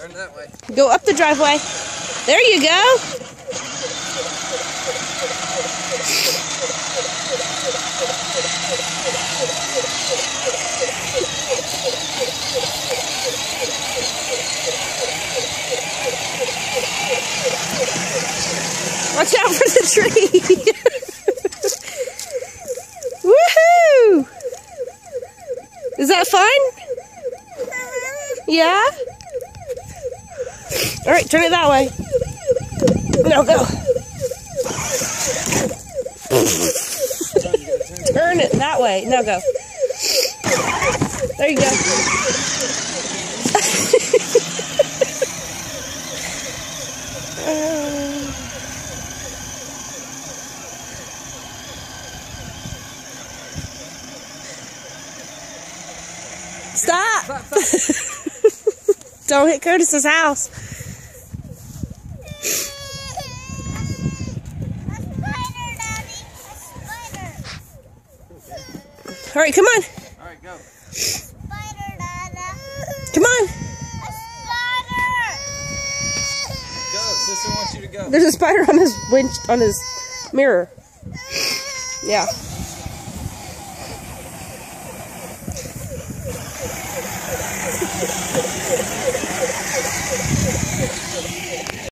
Turn that way. Go up the driveway. There you go. Watch out for the tree. Woohoo! Is that fun? Yeah? Alright, turn it that way. No, go. Turn it that way. Now go. There you go. Stop! Don't hit Curtis's house. All right, come on. All right, go. Spider, Dada. Come on. A spider. Go. Sister wants you to go. There's a spider on his winch, on his mirror. Yeah.